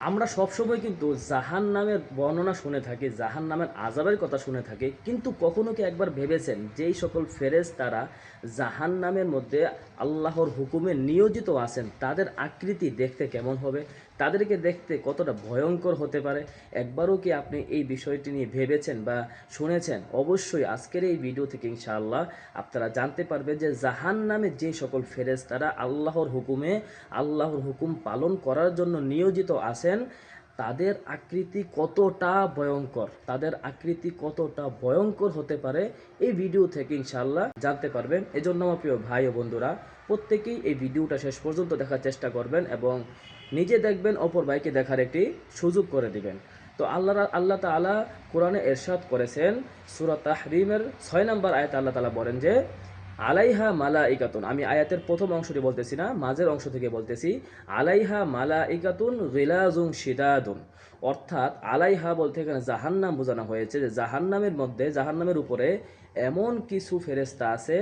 আমরা সবসময় কিন্তু জাহান্নামের বর্ণনা শুনে থাকি, জাহান্নামের আযাবের কথা শুনে থাকি, কিন্তু কখনো কি একবার ভেবেছেন যেই সকল ফেরেশতারা জাহান্নামের মধ্যে আল্লাহর হুকুমে নিয়োজিত আছেন তাদের আকৃতি দেখতে কেমন হবে, তাদেরকে দেখতে কতটা ভয়ঙ্কর হতে পারে? একবারও কি আপনি এই বিষয়টি নিয়ে ভেবেছেন বা শুনেছেন? অবশ্যই আজকের এই ভিডিও থেকে ইনশাআল্লাহ আপনারা জানতে পারবেন যে জাহান্নামে যে সকল ফেরেশতারা আল্লাহর হুকুমে আল্লাহর হুকুম পালন করার জন্য নিয়োজিত আছেন তাদের আকৃতি কতটা ভয়ঙ্কর, তাদের আকৃতি কতটা ভয়ঙ্কর হতে পারে এই ভিডিও থেকে ইনশাআল্লাহ জানতে পারবেন। এজন্য আমার প্রিয় ভাই ও বন্ধুরা, প্রত্যেকেই এই ভিডিওটা শেষ পর্যন্ত দেখার চেষ্টা করবেন এবং নিজে দেখবেন, অপর ভাইকে দেখার একটি সুযোগ করে দিবেন। তো আল্লাহ তাআলা কোরআনে এরশাদ করেছেন, সূরা তাহরিমের 6 নম্বর আয়াতে আল্লাহ তাআলা বলেন যে আলাইহা মালাইকাতুন, আমি আয়াতের প্রথম অংশটি বলতেছি না, মাঝের অংশ থেকে বলতেছি, আলাইহা মালাইকাতুন গিলাজুন শিদাদুন। অর্থাৎ আলাইহা বলতে এখানে জাহান্নাম বোঝানো হয়েছে, যে জাহান্নামের মধ্যে, জাহান্নামের উপরে এমন কিছু ফেরেশতা আছে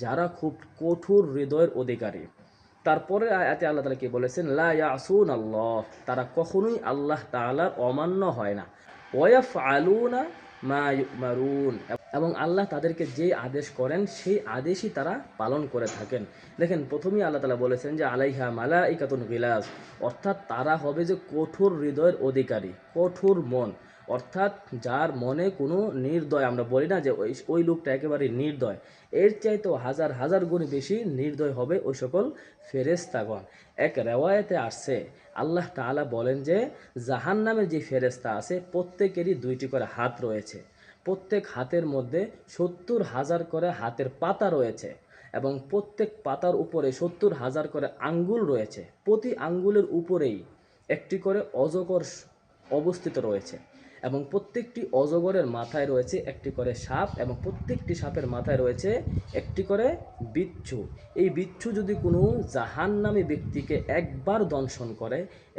যারা খুব কঠোর হৃদয়ের অধিকারী। তারপরে আয়াতে আল্লাহ তাআলা কি বলেছেন, লা ইয়াসুন আল্লাহ, তারা কখনোই আল্লাহ তাআলার অমান্য হয় না। ওয়াফআলুনা মা ইউমারুন, এবং আল্লাহ তাদেরকে যে আদেশ করেন সেই আদেশই তারা পালন করে থাকেন। দেখেন, প্রথমেই আল্লাহ তাআলা বলেছেন যে আলাইহা মালাইকাতুন গিলাজ, অর্থাৎ তারা হবে যে কঠোর হৃদয়ের অধিকারী, কঠোর মন, অর্থাৎ যার মনে কোনো নির্দয়, আমরা বলি না যে ওই লোকটা একেবারে নির্দয়, এর চাইতেও হাজার হাজার গুণ বেশি নির্দয় হবে ওই সকল ফেরেশতাগণ। এক রেওয়ায়েতে আসছে, আল্লাহ তাআলা বলেন যে জাহান্নামের যে ফেরেশতা আছে প্রত্যেকেরই 2টি করে হাত রয়েছে, প্রত্যেক হাতের মধ্যে 70,000 করে হাতের পাতা রয়েছে এবং প্রত্যেক পাতার উপরে 70,000 করে আঙ্গুল রয়েছে। প্রতি আঙ্গুলের উপরেই একটি করে অজগর অবস্থিত রয়েছে এবং প্রত্যেকটি অজগরের মাথায় রয়েছে একটি করে সাপ এবং প্রত্যেকটি সাপের মাথায় রয়েছে একটি করে বিচ্ছু। এই বিচ্ছু যদি কোনো জাহান্নামী ব্যক্তিকে একবার দংশন করে,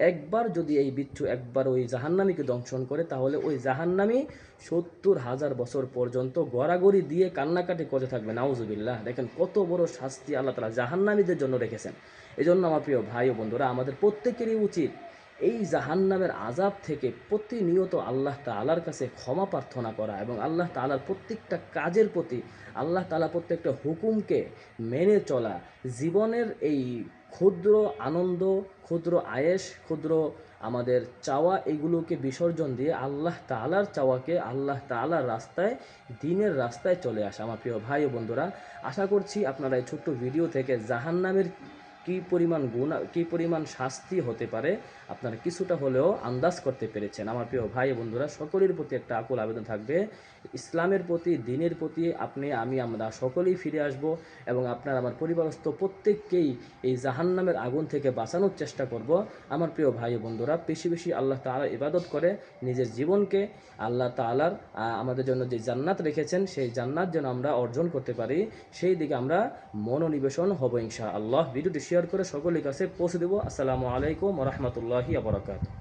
একবার যদি এই বিচ্ছু একবার ওই জাহান্নামীকে দংশন করে, তাহলে ওই জাহান্নামী 70,000 বছর পর্যন্ত গড়াগড়ি দিয়ে কান্নাকাটি করতে থাকবে। নাউজুবিল্লাহ। দেখেন কত বড় শাস্তি আল্লাহ তাআলা জাহান্নামীদের জন্য রেখেছেন। এজন্য আমার প্রিয় ভাই ও বন্ধুরা, আমাদের প্রত্যেকেরই উচিত এই জাহান্নামের আযাব থেকে প্রতিনিয়ত আল্লাহ তাআলার কাছে ক্ষমা প্রার্থনা করা এবং আল্লাহ তাআলার প্রত্যেকটা কাজের প্রতি, আল্লাহ তাআলা প্রত্যেকটা হুকুমকে মেনে চলা। জীবনের এই ক্ষুদ্র আনন্দ, ক্ষুদ্র আয়েশ, ক্ষুদ্র আমাদের চাওয়া, এগুলোকে বিসর্জন দিয়ে আল্লাহ তাআলার চাওয়াকে, আল্লাহ তাআলার রাস্তায়, দ্বীনের রাস্তায় চলে আসা। আমার প্রিয় ভাই ও বন্ধুরা, আশা করছি আপনারা এই ছোট্ট ভিডিও থেকে জাহান্নামের কী পরিমাণ গুনাহ, কী পরিমাণ শাস্তি হতে পারে আপনারা কিছুটা হলেও আন্দাজ করতে পেরেছেন। আমার প্রিয় ভাই বন্ধুরা, সকলের প্রতি একটা আকুল আবেদন থাকবে, ইসলামের প্রতি, দ্বীনের প্রতি আমরা সকলেই ফিরে আসব এবং আপনার আমার পরিবারস্থ প্রত্যেককেই এই জাহান্নামের আগুন থেকে বাঁচানোর চেষ্টা করব। আমার প্রিয় ভাই বন্ধুরা, বেশি বেশি আল্লাহ তাআলার ইবাদত করে নিজের জীবনকে আল্লাহ তাআলার আমাদের জন্য যে জান্নাত রেখেছেন সেই জান্নাত যেন আমরা অর্জন করতে পারি, সেই দিকে আমরা মনোনিবেশন হব ইনশাআল্লাহ। ভিডিওটি শেয়ার করে সকলের কাছে পৌঁছে দেব। আসসালামু আলাইকুম ওয়া রাহমাতুল্লাহি ওয়া বারাকাতুহু।